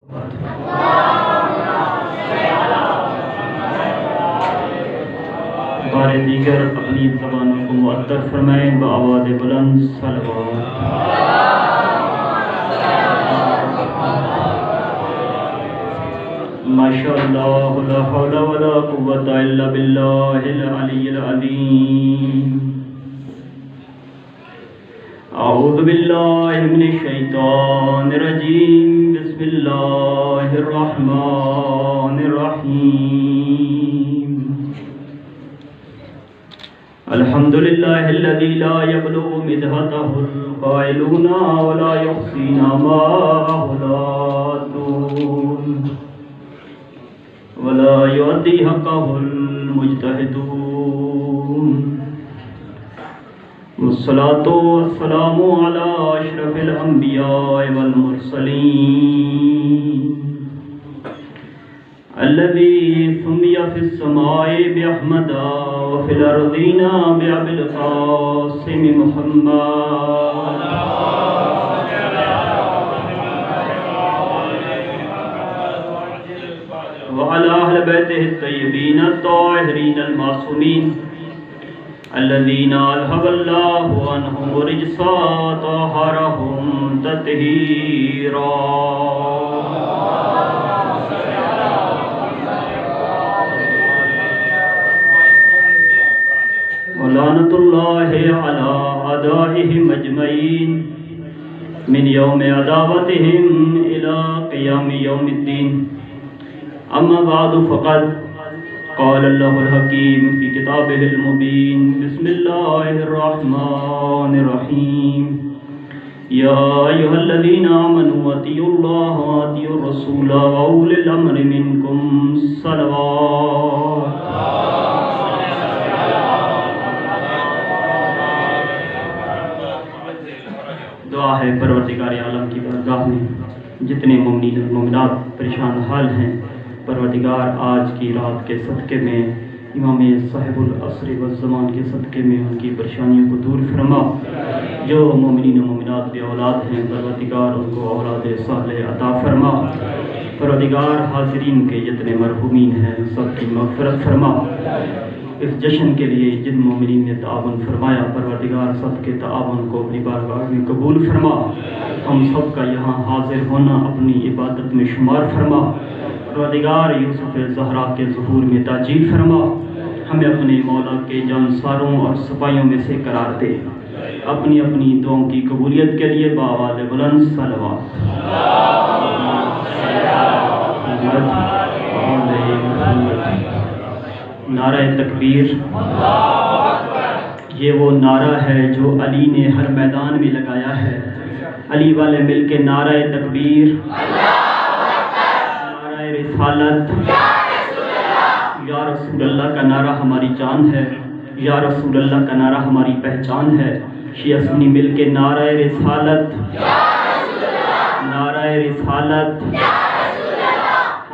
بار دیگر اپنی زبانوں کو معطر فرمائیں بآواز بلند صلوات۔ ماشاءاللہ لا حول ولا قوة الا باللہ العلی العظیم۔ اعوذ باللہ من الشیطان الرجیم، بسم اللہ الرحمن الرحیم۔ الحمد للہ الذی لا یبلغ مدحتہ القائلون ولا یحصی نعماءہ العادون ولا یؤدی حقہ المجتہدون، والصلاة والسلام علی اشرف الانبیاء والمرسلین الذی سمی فی السماء باحمد وفی الارضین بابی القاسم محمد وعلى أهل بيته الطيبين الطاهرين المعصومين الذين أذهب الله عنهم الرجس وطهرهم تطهيرا۔ ولعنة الله على أعدائهم أجمعين من يوم عداوتهم إلى قيام يوم الدين۔ اما بعد فقد قال اللہ الحکیم فی کتابہ المبین، بسم اللہ الرحمن الرحیم۔ یا ایھا الذین آمنوا اطیعوا اللہ واطیعوا الرسول واولی الامر منکم صلوات۔ دعا ہے پروردگار عالم کی بارگاہ میں جتنے مومنین اور مومنات پریشان حال ہیں، پروردگار آج کی رات کے صدقے میں امام صاحب العصر والزمان کے صدقے میں ان کی پریشانیوں کو دور فرما۔ جو مومنین و مومنات بے اولاد ہیں، پروردگار ان کو اولاد صالح عطا فرما۔ پروردگار حاضرین کے جتنے مرحومین ہیں سب کی مغفرت فرما۔ اس جشن کے لیے جن مومنین نے تعاون فرمایا، پروردگار سب کے تعاون کو اپنی بارگاہ میں قبول فرما۔ ہم سب کا یہاں حاضر ہونا اپنی عبادت میں شمار فرما۔ پروردگار یوسف زہرا کے ظہور میں تاجیل فرما۔ ہمیں اپنے مولا کے جانساروں اور سپاہیوں میں سے قرار دے۔ اپنی اپنی دعاؤں کی قبولیت کے لیے بآواز بلند صلوات۔ نعرہ تکبیر، یہ وہ نعرہ ہے جو علی نے ہر میدان میں لگایا ہے۔ علی والے مل کے نعرہ تکبیر، رسالت، یا رسول اللہ کا نعرہ ہماری جان ہے، یا رسول اللہ کا نعرہ ہماری پہچان ہے۔ شیعہ سنی مل کے نعرہ رسالت، نعرہ رسالت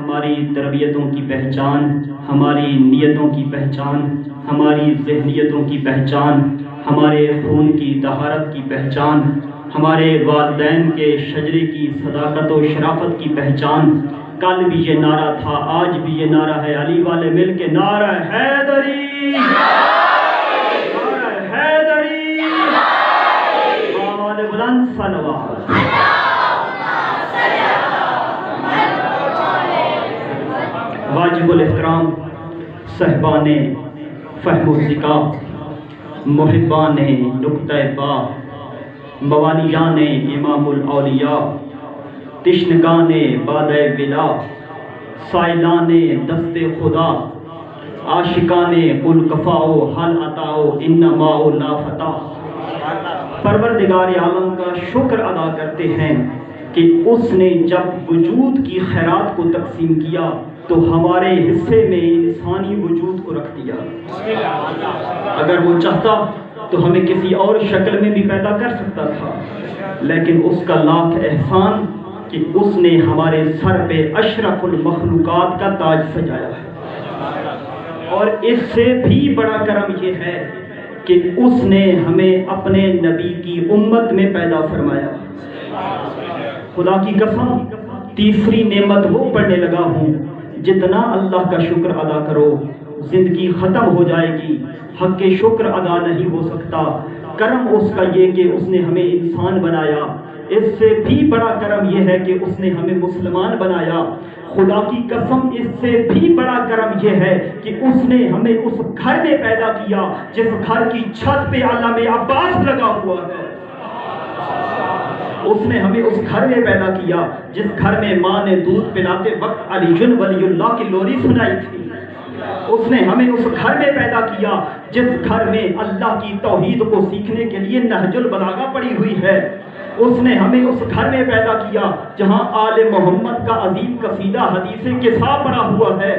ہماری تربیتوں کی پہچان، ہماری نیتوں کی پہچان، ہماری ذہنیتوں کی پہچان، ہمارے خون کی طہارت کی پہچان، ہمارے والدین کے شجرے کی صداقت و شرافت کی پہچان۔ کل بھی یہ نعرہ تھا، آج بھی یہ نعرہ ہے۔ علی والے مل کے نعرہ حیدری، نعرہ حیدری، آواز بلند صلوات۔ واجب الاحترام صاحبان فہم و ذکا، محبان نقطہ با، موالیان امام الاولیاء، تشنگان باد ولا، سائلان دست خدا، عاشقان قل کفاؤ حل عطاؤ انما لا فتح۔ پروردگار عالم کا شکر ادا کرتے ہیں کہ اس نے جب وجود کی خیرات کو تقسیم کیا تو ہمارے حصے میں انسانی وجود کو رکھ دیا۔ اگر وہ چاہتا تو ہمیں کسی اور شکل میں بھی پیدا کر سکتا تھا، لیکن اس کا لاکھ احسان کہ اس نے ہمارے سر پہ اشرف المخلوقات کا تاج سجایا ہے۔ اور اس سے بھی بڑا کرم یہ ہے کہ اس نے ہمیں اپنے نبی کی امت میں پیدا فرمایا۔ خدا کی قسم تیسری نعمت وہ پڑھنے لگا ہوں، جتنا اللہ کا شکر ادا کرو زندگی ختم ہو جائے گی، حق کے شکر ادا نہیں ہو سکتا۔ کرم اس کا یہ کہ اس نے ہمیں انسان بنایا، اس سے بھی بڑا کرم یہ ہے کہ اس نے ہمیں مسلمان بنایا۔ خدا کی قسم اس سے بھی بڑا کرم یہ ہے کہ اس نے ہمیں اس گھر میں پیدا کیا جس گھر کی چھت پہ علم عباس لگا ہوا ہے۔ اس نے ہمیں اس گھر میں پیدا کیا جس گھر میں ماں نے دودھ پلاتے وقت علی ولی اللہ کی لوری سنائی تھی۔ اس نے ہمیں اس گھر میں پیدا کیا جس گھر میں اللہ کی توحید کو سیکھنے کے لیے نہج البلاغہ پڑی ہوئی ہے۔ اس نے ہمیں اس گھر میں پیدا کیا جہاں آل محمد کا عظیم قصیدہ حدیث قصہ پڑا ہوا ہے۔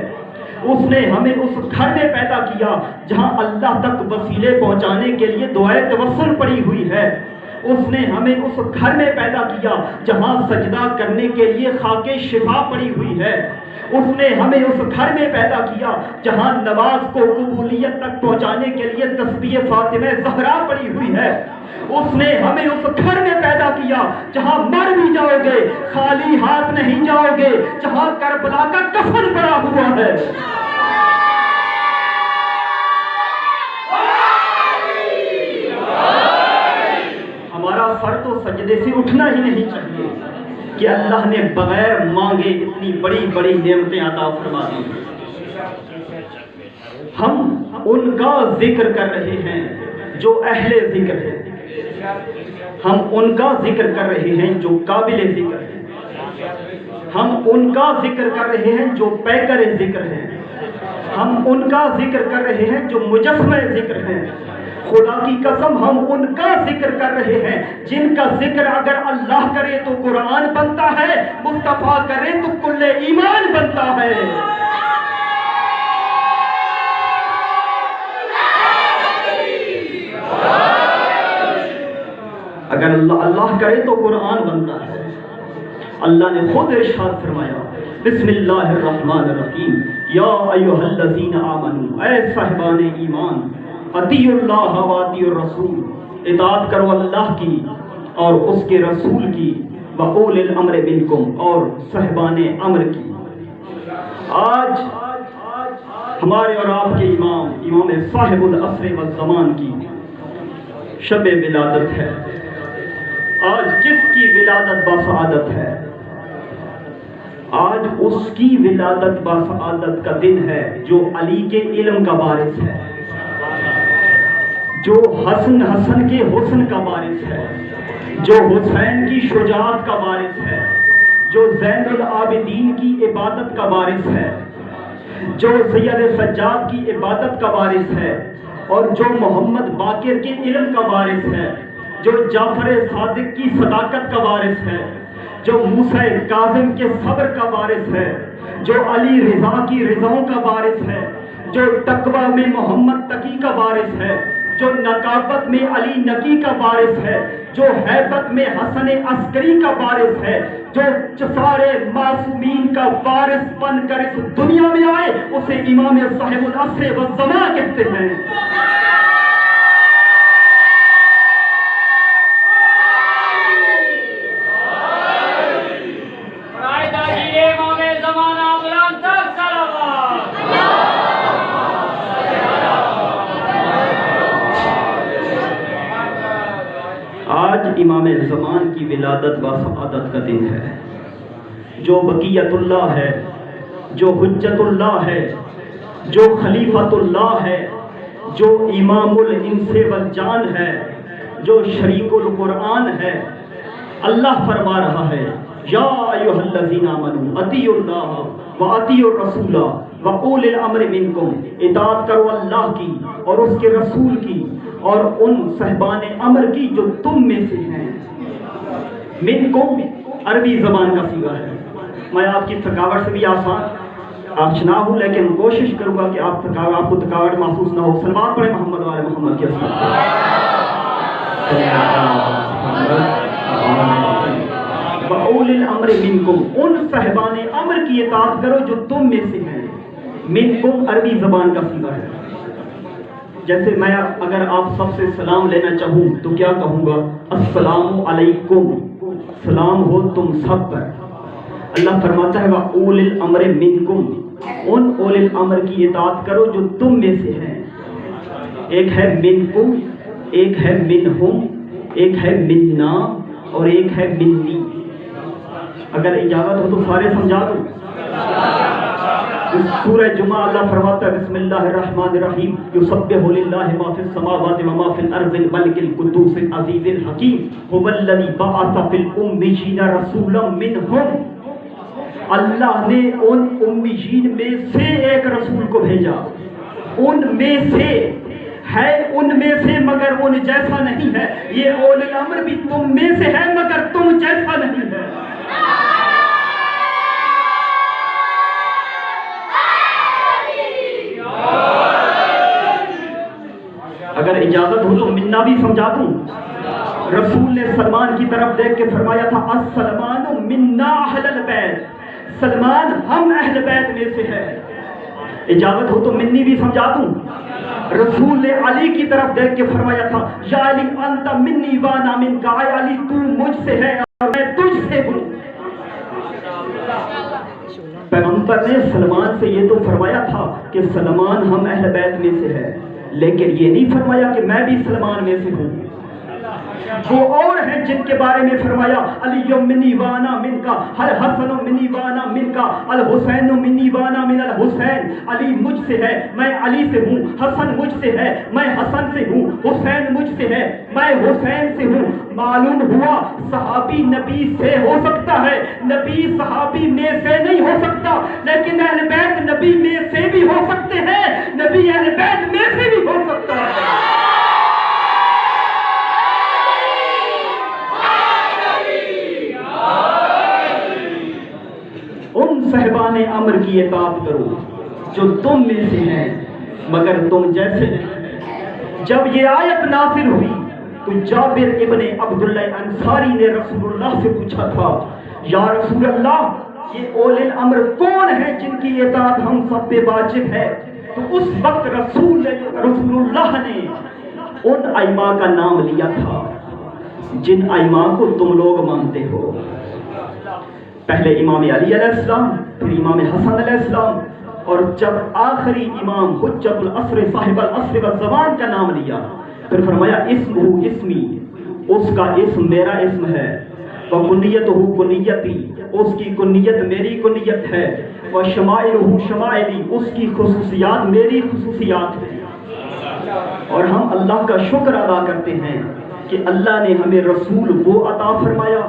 اس نے ہمیں اس گھر میں پیدا کیا جہاں اللہ تک وسیلے پہنچانے کے لیے دعائے توسل پڑی ہوئی ہے۔ اس نے ہمیں اس گھر میں پیدا کیا جہاں سجدہ کرنے کے لیے خاک شفا پڑی ہوئی ہے۔ اس نے ہمیں اس گھر میں پیدا کیا جہاں نماز کو قبولیت تک پہنچانے کے لیے تسبیح فاطمہ زہرا پڑی ہوئی ہے۔ اس نے ہمیں اس گھر میں پیدا کیا جہاں مر بھی جاؤ گے خالی ہاتھ نہیں جاؤ گے، جہاں کربلا کا کفن پڑا ہوا ہے۔ ہمارا سر تو سجدے سے اٹھنا ہی نہیں چاہیے کہ اللہ نے بغیر مانگے اتنی بڑی بڑی نعمتیں عطا فرما دی۔ ہم ان کا ذکر کر رہے ہیں جو اہل ذکر ہے، ہم ان کا ذکر کر رہے ہیں جو قابل ذکر ہے، ہم ان کا ذکر کر رہے ہیں جو پیکر ذکر ہے، ہم ان کا ذکر کر رہے ہیں جو مجسمہ ذکر ہے۔ خدا کی قسم ہم ان کا ذکر کر رہے ہیں جن کا ذکر اگر اللہ کرے تو قرآن بنتا ہے، مصطفیٰ کرے تو کل ایمان بنتا ہے۔ اگر اللہ کرے تو قرآن بنتا ہے۔ اللہ نے خود ارشاد فرمایا بسم اللہ الرحمن الرحیم یا ایھا الذین آمنوا، اے صاحبان ایمان، اطیعوا اللہ و اطیعوا الرسول، اطاعت کرو اللہ کی اور اس کے رسول کی، وَأُولِي الْأَمْرِ مِنْكُمْ، اور صاحبان امر کی۔ آج ہمارے اور آپ کے امام صاحب العصر والزمان کی شب ولادت ہے۔ آج کس کی ولادت باسعادت ہے؟ آج اس کی ولادت باسعادت کا دن ہے جو علی کے علم کا وارث ہے، جو حسن کے حسن کا وارث ہے، جو حسین کی شجاعت کا وارث ہے، جو زین العابدین کی عبادت کا وارث ہے، جو سید سجاد کی عبادت کا وارث ہے، اور جو محمد باقر کے علم کا وارث ہے، جو جعفر صادق کی صداقت کا وارث ہے، جو موسیٰ کاظم کے صبر کا وارث ہے، جو علی رضا کی رضاؤں کا وارث ہے، جو تقوی میں محمد تقی کا وارث ہے، جو نقابت میں علی نقی کا وارث ہے، جو ہیبت میں حسن عسکری کا وارث ہے، جو سارے معصومین کا وارث بن کر اس دنیا میں آئے، اسے امام صاحب العصر والزمان کہتے ہیں۔ آج امام زمان کی ولادت باسعادت کا دن ہے، جو بقیت اللہ ہے، جو حجت اللہ ہے، جو خلیفۃ اللہ ہے، جو امام الانس والجان ہے، جو شریک القرآن ہے۔ اللہ فرما رہا ہے یا ایھا الذین آمنوا اطیعوا اللہ و اطیعوا الرسول و اولی الامر منکم، اطاعت کرو اللہ کی اور اس کے رسول کی اور ان صاحبان امر کی جو تم میں سے ہیں۔ منکم عربی زبان کا صیغہ ہے۔ میں آپ کی تھکاوٹ سے بھی آسان آشنا ہوں، لیکن کوشش کروں گا کہ آپ کو تھکاوٹ محسوس نہ ہو۔ صلوات پڑھیں محمد والے محمد کے وَأُولِي الْأَمْرِ مِنْكُمْ، ان صاحبان امر کی اطاعت کرو جو تم میں سے ہیں۔ منکم عربی زبان کا صیغہ ہے۔ جیسے میں اگر آپ سب سے سلام لینا چاہوں تو کیا کہوں گا؟ السلام علیکم، سلام ہو تم سب پر۔ اللہ فرماتا ہے وَأُولِي الْأَمْرِ مِنْكُمْ، ان اولی الامر کی اطاعت کرو جو تم میں سے ہیں۔ ایک ہے منکم، ایک ہے منہم، ایک ہے منا اور ایک ہے منی۔ اگر اجازت ہو تو سارے سمجھا دوں۔ سورہ جمعہ اللہ فرماتا ہے بسم اللہ الرحمن الرحیم یسبح للہ ما فی السماوات و ما فی الارض الملک القدوس العزیز الحکیم هو الذی بعث فی الامیین رسولا منہم، اللہ نے ان امیین میں سے ایک رسول کو بھیجا، ان میں سے ہے، ان میں سے مگر ان جیسا نہیں ہے۔ یہ اولی الامر بھی تم میں سے ہے مگر تم جیسا نہیں ہے۔ اگر اجازت ہو تو منا بھی سمجھا دوں۔ رسول نے سلمان کی طرف دیکھ کے فرمایا تھا السلمان منا اہل البیت، سلمان ہم اہل بیت میں سے ہے۔ اجازت ہو تو منی بھی سمجھا دوں۔ رسول نے علی کی طرف دیکھ کے فرمایا تھا یا علی انت منی وانا منک، اے علی تو مجھ سے ہے اور میں تجھ سے ہوں۔ پیغمبر نے سلمان سے یہ تو فرمایا تھا کہ سلمان ہم اہل بیت میں سے ہے، لیکن یہ نہیں فرمایا کہ میں بھی سلمان میں سے ہوں۔ وہ اور ہیں جن کے بارے میں فرمایا علی منی وانا منکا، الحسن منی وانا منکا، الحسین منی وانا من الحسین۔ علی مجھ سے ہے میں علی سے ہوں، حسن مجھ سے ہے میں حسن سے ہوں، حسین مجھ سے ہے میں حسین سے ہوں۔ معلوم ہوا صحابی نبی سے ہو سکتا ہے، نبی صحابی میں سے نہیں ہو سکتا، لیکن اہل بیت نبی میں سے بھی ہو سکتے ہیں، نبی اہل بیت میں سے بھی ہو سکتا ہے۔ ان صاحبان امر کی اطاعت کرو جو تم میں سے ہیں مگر تم جیسے نہیں۔ جب یہ آیت نازل ہوئی تو جابر ابن عبداللہ انصاری نے رسول اللہ سے پوچھا تھا یا رسول اللہ یہ اولی الامر کون ہیں جن کی اطاعت ہم سب پہ واجب ہے؟ تو اس وقت رسول اللہ نے ان ائمہ کا نام لیا تھا جن ائمہ کو تم لوگ مانتے ہو۔ پہلے امام علی علیہ السلام، پھر امام حسن علیہ السلام، اور جب آخری امام حجت العصر صاحب العصر والزمان کا نام لیا پھر فرمایا اسمہ اسمی، اس کا اسم میرا اسم ہے، وکنیتہ کنیتی، اس کی کنیت میری کنیت ہے، وشمائلہ شمائلی، اس کی خصوصیات میری خصوصیات ہیں۔ اور ہم اللہ کا شکر ادا کرتے ہیں کہ اللہ نے ہمیں رسول وہ عطا فرمایا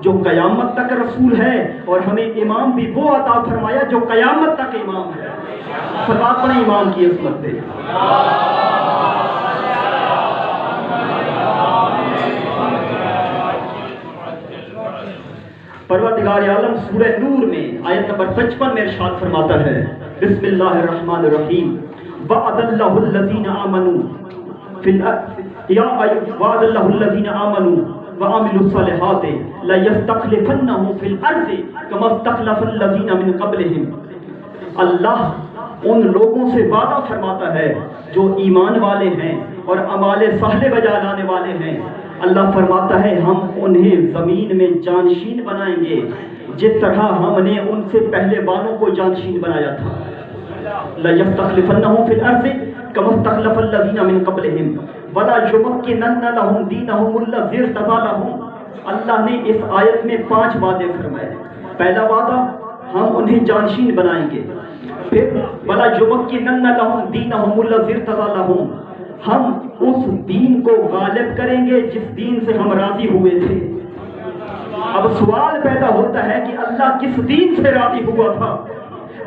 جو قیامت تک رسول ہے، اور ہمیں امام بھی وہ عطا فرمایا جو قیامت تک امام ہے۔ صلوات پڑھیں امام کی عصمت پہ۔ پروردگار عالم سورہ نور میں آیت نمبر 55 میں ارشاد فرماتا ہے بسم اللہ الرحمن الرحیم وعد اللہ الذین آمنوا وعد اللہ الذین آمنوا وعملوا الصالحات لَيَسْتَخْلِفَنَّهُمْ فِي الْأَرْضِ كَمَا اسْتَخْلَفَ الَّذِينَ مِنْ قَبْلِهِمْ۔ اللہ ان لوگوں سے وعدہ فرماتا ہے جو ایمان والے ہیں اور اعمال صالح بجا لانے والے ہیں۔ اللہ فرماتا ہے ہم انہیں زمین میں جانشین بنائیں گے جس طرح ہم نے ان سے پہلے والوں کو جانشین بنایا تھا۔ لَيَسْتَخْلِفَنَّهُمْ فِي الْأَرْضِ كَمَا اسْتَخْلَفَ الَّذِينَ مِنْ قَبْلِهِمْ وَلَا يُمَكِّنَنَّ لَهُمْ دِينَهُمُ الَّذِي ارْتَضَىٰ لَهُمْ۔ اللہ نے اس آیت میں 5 وعدے فرمائے۔ پہلا وعدہ ہم انہیں جانشین بنائیں گے، پھر وَلَا يُمَكِّنَنَّ لَهُمْ دِينَهُمُ الَّذِي ارْتَضَىٰ لَهُمْ، ہم اس دین کو غالب کریں گے جس دین سے ہم راضی ہوئے تھے۔ اب سوال پیدا ہوتا ہے کہ اللہ کس دین سے راضی ہوا تھا؟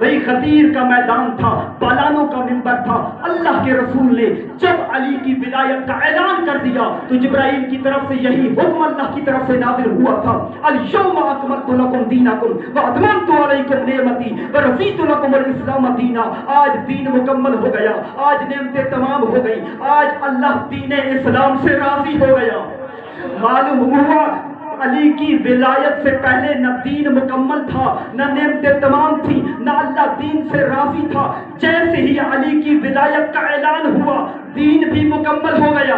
وہی خطیر کا میدان تھا، پالانوں کا منبر تھا۔ اللہ کے رسول نے جب علی کی ولایت کا اعلان کر دیا تو جبرائیل کی طرف سے یہی حکم اللہ کی طرف سے نازل ہوا تھا الیوم اکملت لکم دینکم واتممت علیکم نعمتی ورضیت لکم الاسلام دینا۔ آج دین مکمل ہو گیا، آج نعمتیں تمام ہو گئی، آج اللہ دین اسلام سے راضی ہو گیا۔ معلوم ہوا علی کی ولایت سے پہلے نہ دین مکمل تھا، نہ نعمتیں تمام تھی، نہ اللہ دین سے راضی تھا۔ جیسے ہی علی کی ولایت کا اعلان ہوا دین بھی مکمل ہو گیا،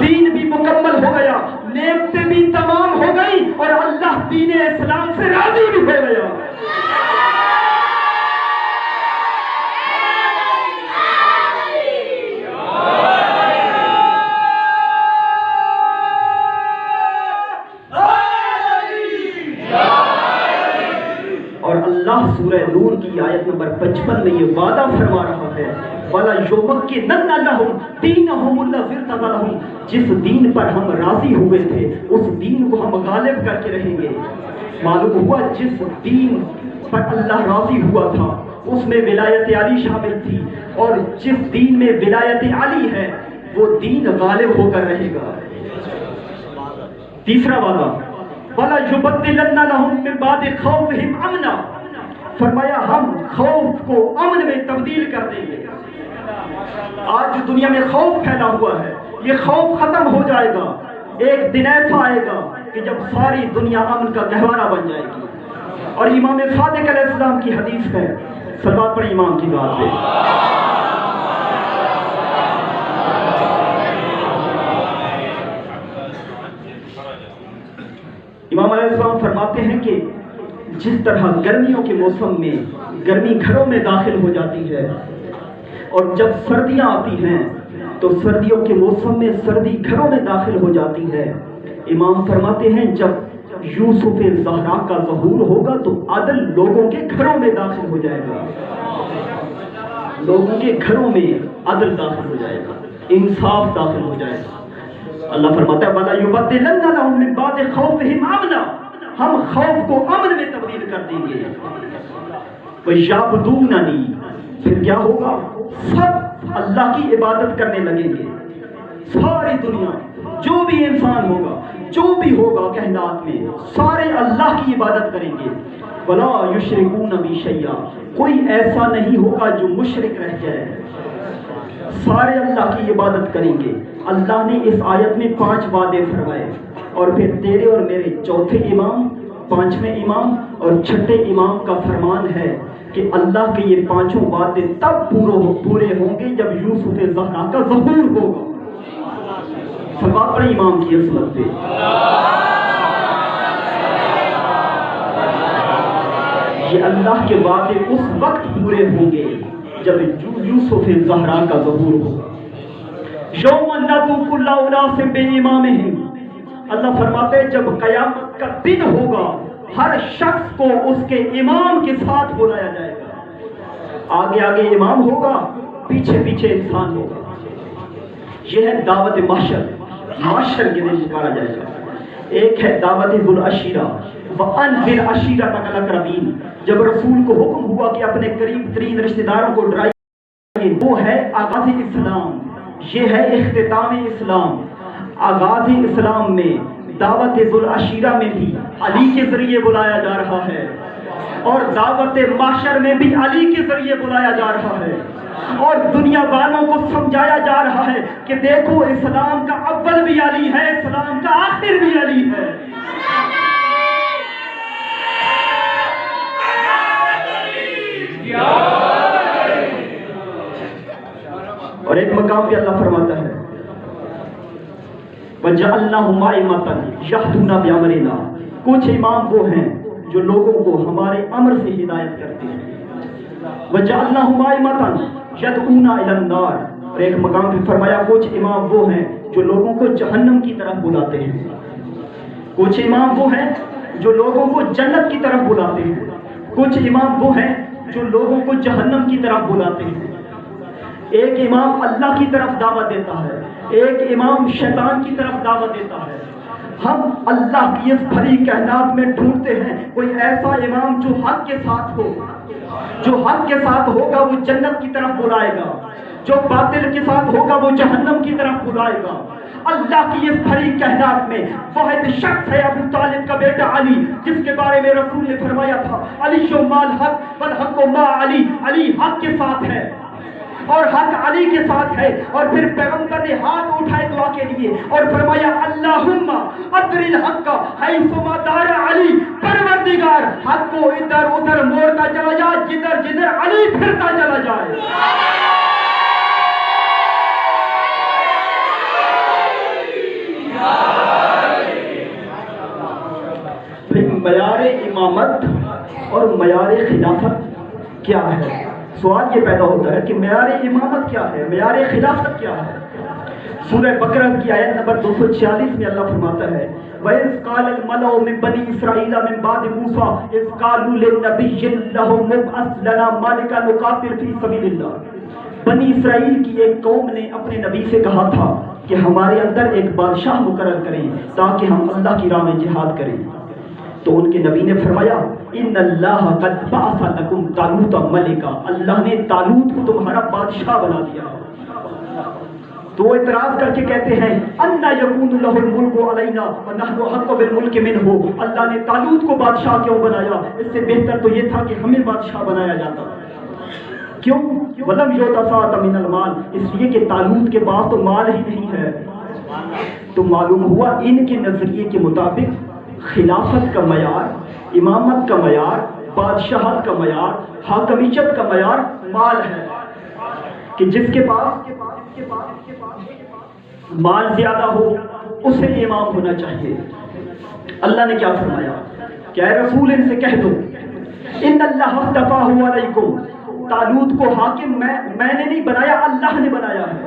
دین بھی مکمل ہو گیا، نعمتیں بھی تمام ہو گئی اور اللہ دین اسلام سے راضی بھی ہو گیا۔ اور اللہ سورہ نور کی آیت نمبر 55 میں یہ وعدہ فرما رہا ہے وَلَا يُمَكِّنَنَّ لَهُمْ دِينَهُمُ الَّذِي ارْتَضَىٰ لَهُمْ، جس دین پر ہم راضی ہوئے تھے اس دین کو ہم غالب کر کے رہیں گے۔ معلوم ہوا جس دین پر اللہ راضی ہوا تھا اس میں ولایت علی شامل تھی، اور جس دین میں ولایت علی ہے وہ دین غالب ہو کر رہے گا۔ تیسرا وعدہ وَلَا يُبَدِّلَنَّ لَهُم مِّن بَعْدِ خَوْفِهِمْ أَمْنًا، فرمایا ہم خوف کو امن میں تبدیل کر دیں گے۔ آج جو دنیا میں خوف پھیلا ہوا ہے یہ خوف ختم ہو جائے گا۔ ایک دن ایسا آئے گا کہ جب ساری دنیا امن کا گہوارہ بن جائے گی۔ اور امام صادق علیہ السلام کی حدیث ہے، صلوات پڑھیں امام کی ذات پہ۔ امام علیہ السلام فرماتے ہیں کہ جس طرح گرمیوں کے موسم میں گرمی گھروں میں داخل ہو جاتی ہے اور جب سردیاں آتی ہیں تو سردیوں کے موسم میں سردی گھروں میں داخل ہو جاتی ہے، امام فرماتے ہیں جب یوسف زہرا کا ظہور ہوگا تو عدل لوگوں کے گھروں میں داخل ہو جائے گا، لوگوں کے گھروں میں عدل داخل ہو جائے گا، انصاف داخل ہو جائے گا۔ اللہ فرماتا ہے وَلَا يُبَدِّلَنَّ لَهُم مِّن بَعْدِ خَوْفِهِمْ أَمْنًا، ہم خوف کو امن میں تبدیل کر دیں گے۔ وَيَعْبُدُونَنِي، پھر کیا ہوگا؟ سب اللہ کی عبادت کرنے لگیں گے۔ ساری دنیا جو بھی انسان ہوگا جو بھی ہوگا کائنات میں سارے اللہ کی عبادت کریں گے۔ وَلَا يُشْرِكُونَ بِي شَيْئًا، کوئی ایسا نہیں ہوگا جو مشرک رہ جائے، سارے اللہ کی عبادت کریں گے۔ اللہ نے اس آیت میں 5 وعدے فرمائے، اور پھر تیرے اور میرے چوتھے امام، 5ویں امام اور 6ٹھے امام کا فرمان ہے کہ اللہ کے یہ 5 وعدے تب پورے ہوں گے جب یوسف زہرا کا ظہور ہوگا۔ صلوات پڑھیں امام کی عظمت پہ۔ یہ اللہ کے وعدے اس وقت پورے ہوں گے جب یوسف زہرا کا ظہور ہوگا۔ یوم ندعو کل اناس بامامہم، اللہ فرماتے ہیں جب قیامت کا دن ہوگا ہر شخص کو اس کے امام کے ساتھ بلایا جائے گا۔ آگے آگے امام ہوگا، پیچھے پیچھے انسان ہوگا۔ یہ ہے دعوت محشر، محشر کے دن پکارا جائے گا۔ ایک ہے دعوت ذو العشیرہ وانذر عشیرتک الاقربین، جب رسول کو حکم ہوا کہ اپنے قریب ترین رشتہ داروں کو ڈرائیے، وہ ہے آغاز اسلام، یہ ہے اختتام اسلام۔ آغاز اسلام میں دعوت ذو العشیرہ میں بھی علی کے ذریعے بلایا جا رہا ہے، اور دعوت محشر میں بھی علی کے ذریعے بلایا جا رہا ہے، اور دنیا والوں کو سمجھایا جا رہا ہے کہ دیکھو اسلام کا اول بھی علی ہے، اسلام کا آخر بھی علی ہے۔ اور ایک مقام پہ اللہ فرماتا ہے وَجَعَلْنَاهُمْ أَئِمَّةً يَهْدُونَ بِأَمْرِنَا، کچھ امام وہ ہیں جو لوگوں کو ہمارے امر سے ہدایت کرتے ہیں۔ وَجَعَلْنَاهُمْ أَئِمَّةً يَدْعُونَ إِلَى النَّارِ، اور ایک مقام پہ فرمایا کچھ امام وہ ہیں جو لوگوں کو جہنم کی طرف بلاتے ہیں، کچھ امام وہ ہیں جو لوگوں کو جنت کی طرف بلاتے ہیں، کچھ امام وہ ہیں جو لوگوں کو جہنم کی طرف بلاتے ہیں۔ ایک امام اللہ کی طرف دعوت دیتا ہے، ایک امام شیطان کی طرف دعوت دیتا ہے۔ ہم اللہ کی اس بھری کائنات میں ڈھونڈتے ہیں کوئی ایسا امام جو حق کے ساتھ ہو، جو حق کے ساتھ ہوگا وہ جنت کی طرف بلائے گا، جو باطل کے ساتھ ہوگا وہ جہنم کی طرف بلائے گا۔ اللہ کی اس بھری کائنات میں واحد شخص ہے ابو طالب کا بیٹا علی، جس کے بارے میں رسول نے فرمایا تھا علی مال حق والحق ما علی، علی حق کے ساتھ ہے اور حق علی کے ساتھ ہے۔ اور پھر پیغمبر نے ہاتھ اٹھائے دعا کے لیے اور فرمایا اللہم ادر الحق حیث ما دار علی، پروردگار حق کو ادھر ادھر موڑتا چلا جا جدھر جدھر علی پھرتا چلا جائے۔ معیار امامت اور معیار خلافت کیا ہے؟ سوال یہ پیدا ہوتا ہے کہ معیار امامت کیا ہے، معیار خلافت کیا ہے؟ سورہ بقرہ کی آیت نمبر 246 میں اللہ فرماتا ہے وَإِذْ قَالَ الْمَلَأُ مِن بَنِي إِسْرَائِيلَ مِن بَعْدِ مُوسَىٰ إِذْ قَالُوا لِلنَّبِيٍّ لَّهُمْ ابْعَثْ لَنَا مَلِكًا نُقَاتِلْ فِي سَبِيلِ اللَّهِ۔ بنی اسرائیل کی ایک قوم نے اپنے نبی سے کہا تھا کہ ہمارے اندر ایک بادشاہ مقرر کریں تاکہ ہم اللہ کی راہ میں جہاد کریں۔ تو ان کے نبی نے فرمایا ان اللہ قد بعث لکم طالوت ملکا، اللہ نے طالوت کو تمہارا بادشاہ بنا دیا۔ تو وہ اعتراض کر کے کہتے ہیں انا یکون لہ الملک علینا ونحن احق بالملک منہ، اللہ نے طالوت کو بادشاہ کیوں بنایا؟ اس سے بہتر تو یہ تھا کہ ہمیں بادشاہ بنایا جاتا۔ کیوں؟ ولم یؤت سعۃ من المال، اس لیے کہ طالوت کے پاس تو مال ہی نہیں ہے۔ تو معلوم ہوا ان کے نظریے کے مطابق خلافت کا معیار، امامت کا معیار، بادشاہت کا معیار، حاکمیت کا معیار مال ہے، کہ جس کے پاس مال زیادہ ہو اسے امام ہونا چاہیے۔ اللہ نے کیا فرمایا کہ اے رسول ان سے کہہ دو ان اللہ اصطفیٰ علیکم، طالوت کو حاکم میں نے نہیں بنایا، اللہ نے بنایا ہے۔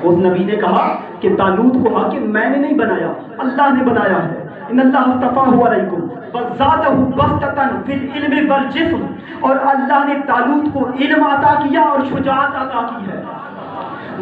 اس نبی نے کہا کہ طالوت کو حاکم میں نے نہیں بنایا، اللہ نے بنایا ہے۔ ان اللہ اصطفیٰ علیکم وزادہ بسطۃ فی العلم والجسم، اور اللہ نے طالوت کو علم عطا کیا اور شجاعت عطا کی ہے۔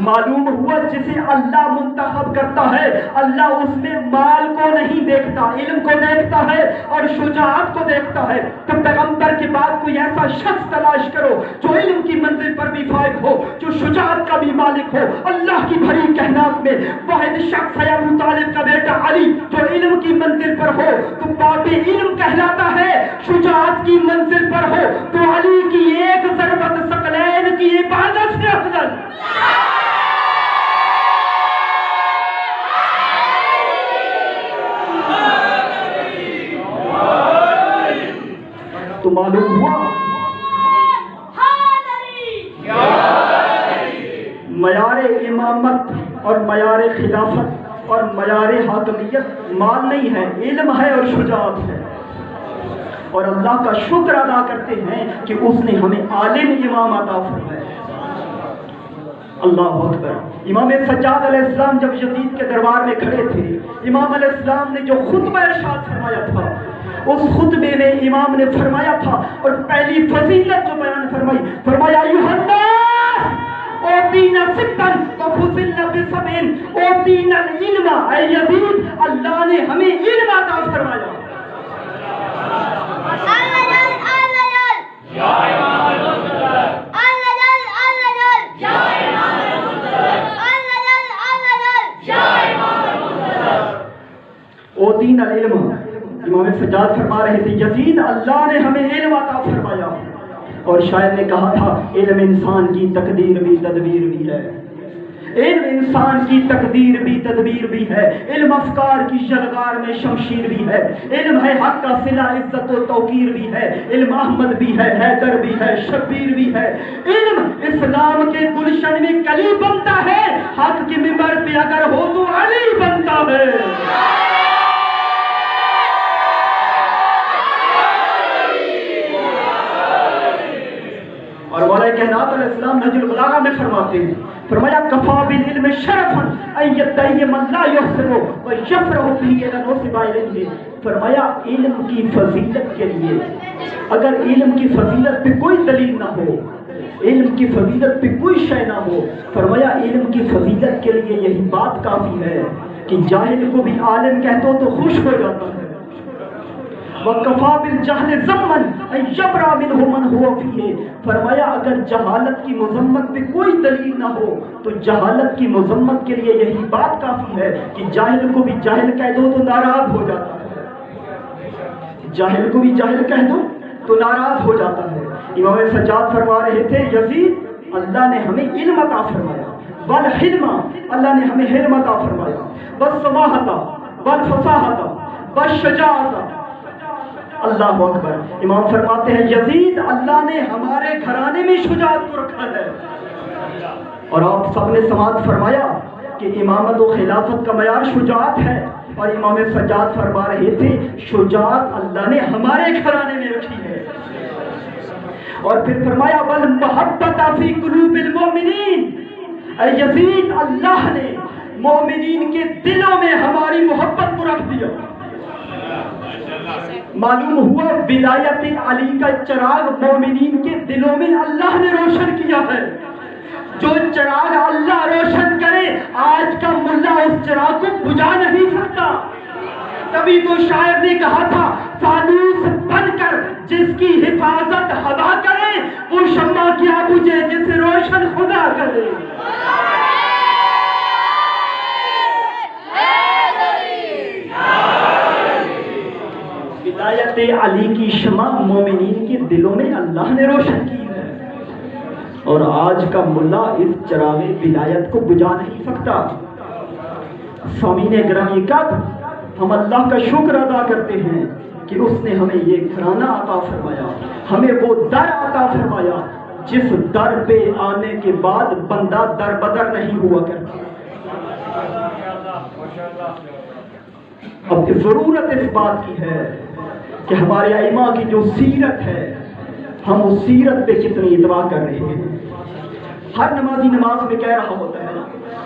معلوم ہوا جسے اللہ منتخب کرتا ہے اللہ اس میں مال کو نہیں دیکھتا، علم کو دیکھتا ہے اور شجاعت کو دیکھتا ہے۔ تو پیغمبر کے بعد کوئی ایسا شخص تلاش کرو جو علم کی منزل پر بھی فائز ہو، جو شجاعت کا بھی مالک ہو۔ اللہ کی بھری کائنات میں واحد شخص ہے ابو طالب کا بیٹا علی، جو علم کی منزل پر ہو تو باب علم کہلاتا ہے، شجاعت کی منزل پر ہو تو علی کی ایک ضربت ثقلین کی عبادت سے افضل۔ تو معلوم ہوا معیار امامت اور معیار خلافت اور معیار حاکمیت مال نہیں ہے، علم ہے اور شجاعت ہے۔ اور اللہ کا شکر ادا کرتے ہیں کہ اس نے ہمیں عالم امام عطا فرمایا۔ اللہ اکبر۔ امام سجاد علیہ السلام جب یزید کے دربار میں کھڑے تھے، امام علیہ السلام نے جو خطبہ ارشاد فرمایا تھا، اس خطبے میں امام نے فرمایا تھا اور پہلی فضیلت جو بیان فرمایا ایھا الناس اوتینا ستن وفضلنا بسبعین اوتینا العلم، اے یزید اللہ نے ہمیں علم عطا فرمایا۔ اوتینا العلم، امام سجاد فرما رہے تھے یزید اللہ نے ہمیں علم عطا فرمایا۔ اور شاعر نے کہا تھا علم انسان کی تقدیر بھی تدبیر بھی ہے، علم انسان کی تقدیر بھی تدبیر بھی ہے، علم افکار کی شلغار میں شمشیر بھی ہے، علم ہے حق کا صلہ عزت و توقیر بھی ہے، علم احمد بھی ہے، حیدر بھی ہے، شبیر بھی ہے۔ علم اسلام کے گلشن میں کلی بنتا ہے، حق کے منبر پہ اگر ہو تو علی بنتا ہے۔ اور مولا کائنات علیہ السلام نہج البلاغہ میں فرماتے ہیں، فرمایا کفا بالعلم شرفا ان یدعی من لا یحسن ویفرح به اذا نسب الیہ۔ فرمایا علم کی فضیلت کے لیے اگر علم کی فضیلت پہ کوئی دلیل نہ ہو، علم کی فضیلت پہ کوئی شے نہ ہو، فرمایا علم کی فضیلت کے لیے یہی بات کافی ہے کہ جاہل کو بھی عالم کہہ دو تو خوش ہو جاتا ہے۔ وَكَفَى بِالْجَهْلِ ذَمًّا أَن يَبْرَأَ مِنْهُ مَنْ هُوَ فِيهِ۔ فرمایا اگر جہالت کی مذمت پہ کوئی دلیل نہ ہو تو جہالت کی مذمت کے لیے یہی بات کافی ہے کہ جاہل کو بھی جاہل کہہ دو تو ناراض ہو جاتا ہے، جاہل کو بھی جاہل کہہ دو تو ناراض ہو جاتا ہے۔ امام سجاد فرما رہے تھے یزید اللہ نے ہمیں علم عطا فرمایا، والحلم اللہ نے ہمیں حلم عطا فرمایا، والسماحۃ والفصاحۃ والشجاعۃ۔ اللہ اکبر۔ امام فرماتے ہیں یزید اللہ نے ہمارے گھرانے میں شجاعت کو رکھا ہے۔ اور آپ سب نے سماعت فرمایا کہ امامت و خلافت کا معیار شجاعت ہے۔ اور امام سجاد فرما رہے تھے شجاعت اللہ نے ہمارے گھرانے میں رکھی ہے. اور پھر فرمایا والمحبت فی قلوب المؤمنین، اے یزید اللہ نے مومنین کے دلوں میں ہماری محبت کو رکھ دیا. معلوم ہوا ولایت علی کا چراغ مومنین کے دلوں میں اللہ نے روشن کیا ہے. جو چراغ اللہ روشن کرے آج کا ملا اس چراغ کو بجھا نہیں سکتا. تبھی تو شاعر نے کہا تھا فانوس بن کر جس کی حفاظت ہوا کرے وہ شمع کیا بجھے جسے روشن خدا کرے. ولایت علی کی شمع مومنین کے دلوں میں اللہ نے روشن کی ہے، اور آج کا ملا اس چراغ ولایت کو بجھا نہیں سکتا. سامعین گرامی، کب ہم اللہ کا شکر ادا کرتے ہیں کہ اس نے ہمیں یہ گھرانہ عطا فرمایا، ہمیں وہ در عطا فرمایا جس در پہ آنے کے بعد بندہ در بدر نہیں ہوا کرتا. اب ضرورت اس بات کی ہے کہ ہمارے ائمہ کی جو سیرت ہے ہم اس سیرت پہ کتنی اتباع کر رہے ہیں. ہر نمازی نماز میں کہہ رہا ہوتا ہے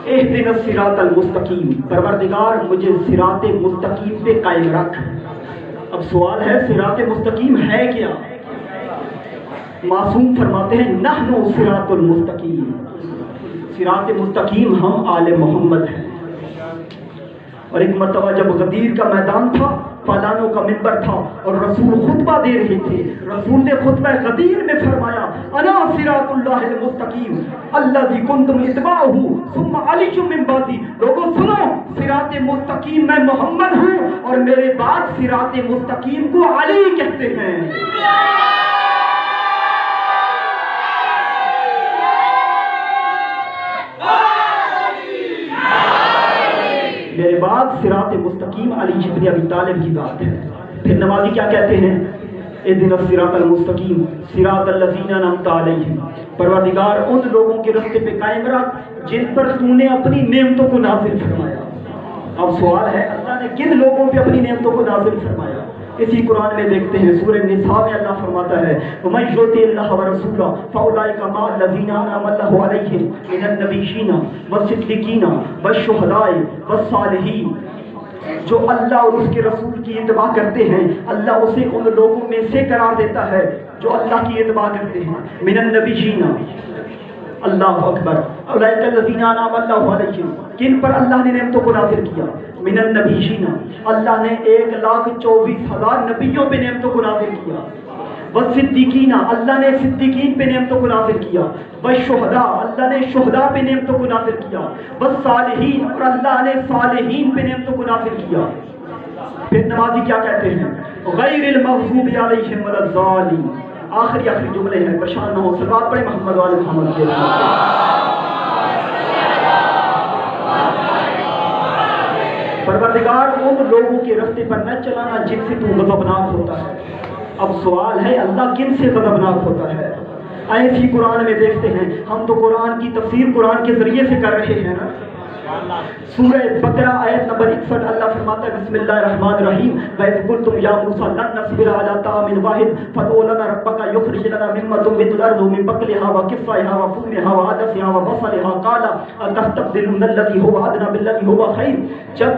اہدنا الصراط المستقیم، پروردگار مجھے صراط مستقیم پہ قائم رکھ. اب سوال ہے صراط مستقیم ہے کیا؟ معصوم فرماتے ہیں نحن صراط المستقیم، صراط مستقیم ہم آل محمد ہیں. اور ایک مرتبہ جب غدیر کا میدان تھا، پالانوں کا منبر تھا اور رسول خطبہ دے رہے تھے، رسول نے خطبہ غدیر میں فرمایا انا صراط اللہ المستقیم الذی کنتم اتباعہ ثم علی من بعدی. لوگوں سنو، صراط مستقیم میں محمد ہوں اور میرے بعد صراط مستقیم کو علی کہتے ہیں. میرے بعد صراط مستقیم علی ابن ابی طالب کی ذات ہے. پھر نمازی کیا کہتے ہیں اہدنا الصراط المستقیم صراط الذین انعمت علیہم، پروردگار ان لوگوں کے راستے پہ قائم رکھ جن پر تو نے اپنی نعمتوں کو نازل فرمایا. اب سوال ہے اللہ نے کن لوگوں پہ اپنی نعمتوں کو نازل فرمایا؟ اسی قرآن میں دیکھتے ہیں سورہ نساء میں اللہ فرماتا ہے وَمَن يُطِعِ اللَّهَ وَرَسُولَهُ فَأُولَٰئِكَ مَعَ الَّذِينَ أَنْعَمَ اللَّهُ عَلَيْهِم مِّنَ النَّبِيِّينَ وَالصِّدِّيقِينَ وَالشُّهَدَاءِ وَالصَّالِحِينَ. جو اللہ اور اس کے رسول کی اتباع کرتے ہیں اللہ اسے ان لوگوں میں سے قرار دیتا ہے جو اللہ کی اتباع کرتے ہیں. مِّنَ النَّبِيِّينَ، اللہ اکبر، اولئک الذین انعم اللہ علیہم، کن پر اللہ نے نعمتوں کو نازل کیا؟ من النبیین، اللہ نے 1,24,000 نبیوں پہ نعمتوں کو نازل کیا. والصدیقین، اللہ نے صدیقین پہ نعمتوں کو نازل کیا. والشہداء، اللہ نے شہداء پہ نعمتوں کو نازل کیا. والصالحین، اور اللہ نے صالحین پہ نعمتوں کو نازل کیا. پھر نمازی کیا کہتے ہیں غیر المغضوب علیہم ولا الضالین. آخری جملے ہیں، پریشان نہ ہو، صلوات پڑھیں محمد والے محمد کے. پروردگار ان لوگوں کے راستے پر نہ چلانا جن سے تو غضبناک ہوتا ہے. اب سوال ہے اللہ کن سے غضبناک ہوتا ہے؟ ایسی قرآن میں دیکھتے ہیں، ہم تو قرآن کی تفسیر قرآن کے ذریعے سے کر رہے ہیں نا. سورہ بقرہ آیت نمبر 61 اللہ فرماتا ہے بسم اللہ الرحمن الرحیم وَإِذْ قُلْتُمْ يَا مُوسَىٰ لَن نَّصْبِرَ عَلَىٰ طَعَامٍ وَاحِدٍ فَادْعُ لَنَا رَبَّكَ يُخْرِجْ لَنَا مِمَّا تُنبِتُ الْأَرْضُ مِن بَقْلِهَا وَقِثَّائِهَا وَفُومِهَا وَعَدَسِهَا وَبَصَلِهَا قَالَ أَتَسْتَبْدِلُونَ الَّذِي هُوَ أَدْنَىٰ بِالَّذِي هُوَ خَيْرٌ. جب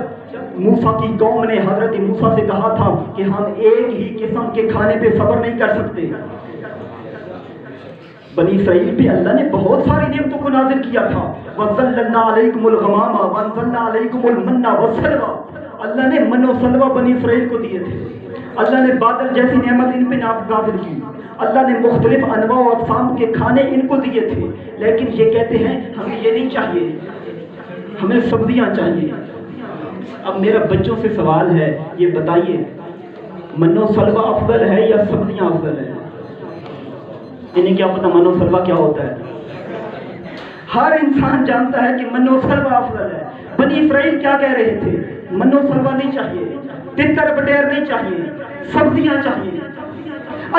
موسیٰ کی قوم نے حضرت موسیٰ سے کہا تھا کہ ہم ایک ہی قسم کے کھانے پہ صبر نہیں کر سکتے، بنی اسرائیل پہ اللہ نے بہت ساری نعمتوں کو نازل کیا تھا. وَظَلَّلْنَا عَلَيْكُمُ الْغَمَامَ وَأَنزَلْنَا عَلَيْكُمُ الْمَنَّ وَالسَّلْوَىٰ، اللہ نے من و سلوہ بنی اسرائیل کو دیے تھے. اللہ نے بادل جیسی نعمت ان پہ نازل کی. اللہ نے مختلف انواع و اقسام کے کھانے ان کو دیے تھے. لیکن یہ کہتے ہیں ہمیں یہ نہیں چاہیے، ہمیں سبزیاں چاہیے. اب میرا بچوں سے سوال ہے، یہ بتائیے من و سلوہ افضل ہے یا سبزیاں افضل ہے؟ انہیں کیا پتا من و سلوہ کیا ہوتا ہے؟ ہر انسان جانتا ہے کہ من و سلوہ افضل ہے. بنی اسرائیل کیا کہہ رہے تھے؟ من و سلوہ نہیں چاہیے، تتر بٹیر نہیں چاہیے، سبزیاں چاہیے.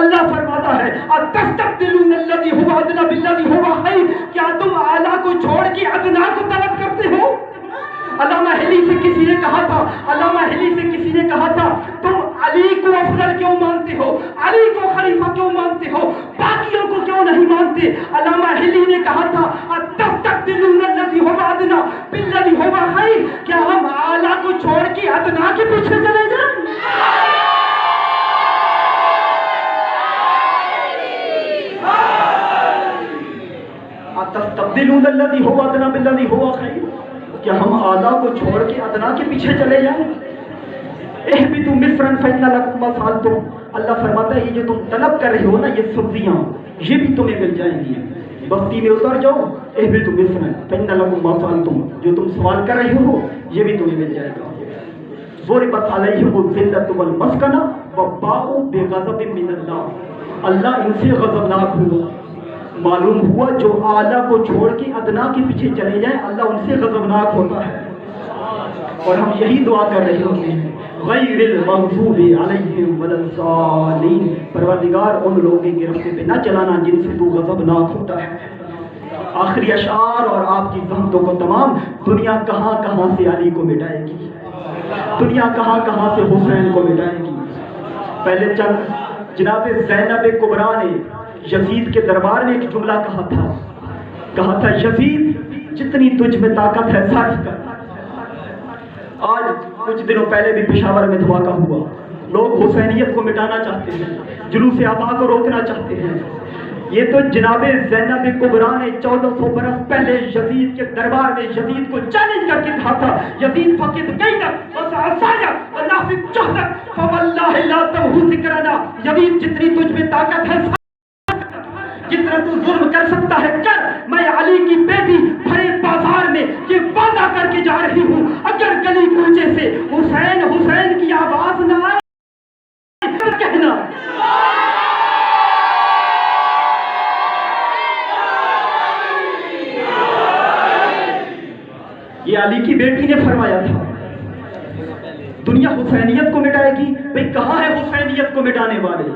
اللہ فرماتا ہے اتستبدلون الذی هو ادنی بالذی هو خیر، کیا تم اعلیٰ کو چھوڑ کے ادنیٰ کو طلب کرتے ہو؟ علامہ ہلی سے کسی نے کہا تھا، علامہ ہلی سے کسی نے کہا تھا تم علی کو افضل کیوں مانتے ہو، علی کو خلیفہ کیوں مانتے ہو، باقیوں کو کیوں نہیں مانتے؟ علامہ ہلی نے کہا تھا اتستبدلون الذی هو ادنی بالذی هو خیر، کیا ہم اعلیٰ کو چھوڑ کے ادنا کے پیچھے چلے جائیں؟ اتستبدلون الذی هو ادنی بالذی هو خیر، کیا ہم اعلیٰ کو چھوڑ کے ادنا کے پیچھے چلے جائیں؟ اہبطوا مصرا فإن لكم ما سألتم، اللہ فرماتا ہے یہ جو تم طلب کر رہے ہو نا، یہ سبزیاں یہ بھی تمہیں مل جائیں گی، بستی میں اتر جاؤ، اہبطوا مصرا فإن لكم ما سألتم، جو تم سوال کر رہے ہو یہ بھی تمہیں مل جائے گا۔ ضربت علیہم الذلۃ والمسکنہ وباؤوا بغضب من اللہ، اللہ ان سے غضبناک ہوا۔ معلوم ہوا جو اعلیٰ کو چھوڑ کے ادنا کے پیچھے چلے جائیں اللہ ان سے غضبناک ہوتا ہے، اور ہم یہی دعا کر رہے ہوتے ہیں غیر المغضوب علیہم ولا الضالین، پروردگار ان لوگوں کے راستے پہ نہ چلانا جن سے تو غضبناک ہوتا ہے۔ آخری اشعار اور آپ کی زحمتوں کو تمام، دنیا کہاں کہاں سے علی کو مٹائے گی، دنیا کہاں کہاں سے حسین کو مٹائے گی۔ پہلے چند جناب زینب کبریٰ نے یزید کے دربار میں ایک جملہ کہا تھا یزید جتنی تجھ میں طاقت ہے صرف کر۔ آج کچھ دنوں پہلے بھی پشاور میں دھماکہ ہوا، لوگ حسینیت کو مٹانا چاہتے ہیں، جلوس آبا کو روکنا چاہتے ہیں۔ یہ تو جناب زینب کبریٰ نے 1400 برس پہلے یزید کے دربار میں یزید کو چیلنج کر کے کہا تھا یزید فقد کیدک وسعصایک ونافق جہدک فواللہ لا تمحو ذکرنا، یزید جتنی تجھ میں طاقت ہے جتنا تو ظلم کر سکتا ہے کر، میں علی کی بیٹی بھرے بازار میں یہ وعدہ کر کے جا رہی ہوں اگر گلی کوچے سے حسین حسین کی آواز نہ آئے تو کہنا۔ یہ علی کی بیٹی نے فرمایا تھا۔ دنیا حسینیت کو مٹائے گی، بھئی کہاں ہے حسینیت کو مٹانے والے؟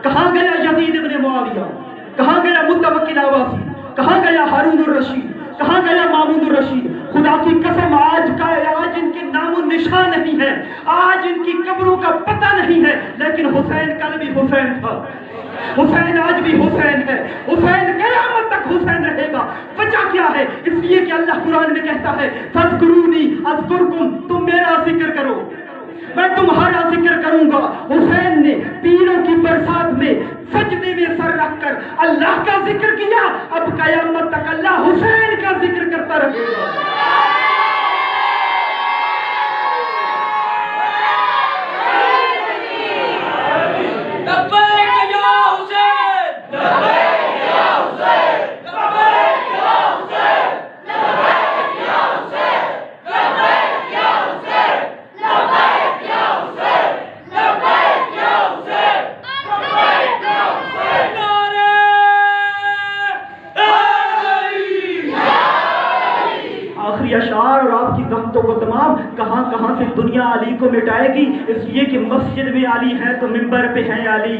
کہاں گیا یزید ابن معاویہ؟ کہاں گیا متوکل عباسی؟ کہاں گیا ہارون الرشید؟ کہاں گیا مامون الرشید؟ خدا کی قسم آج ان کے نام و نشان نہیں ہے، آج ان کی قبروں کا پتہ نہیں ہے، لیکن حسین کل بھی حسین تھا، حسین آج بھی حسین ہے، حسین قیامت تک حسین رہے گا۔ وجہ کیا ہے؟ اس لیے کہ اللہ قرآن میں کہتا ہے فاذکرونی اذکرکم، تم میرا ذکر کرو میں تمہارا ذکر کروں گا۔ حسین نے تیروں کی برسات میں سجدے میں سر رکھ کر اللہ کا ذکر کیا، اب قیامت تک اللہ حسین کا ذکر کرتا رہے گا۔ اشعار اور آپ کی زحمتوں کو تمام، کہاں کہاں سے دنیا علی کو مٹائے گی، اس لیے کہ مسجد میں علی ہے تو منبر پہ ہے علی،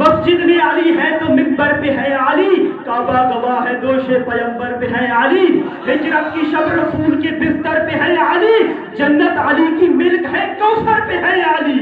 مسجد میں علی ہے تو منبر پہ ہے علی، کعبہ گواہ ہے دوش پیمبر پہ ہے علی، ہجرت کی شب رسول کے بستر پہ ہے علی، جنت علی کی ملک ہے کوثر پہ ہے علی۔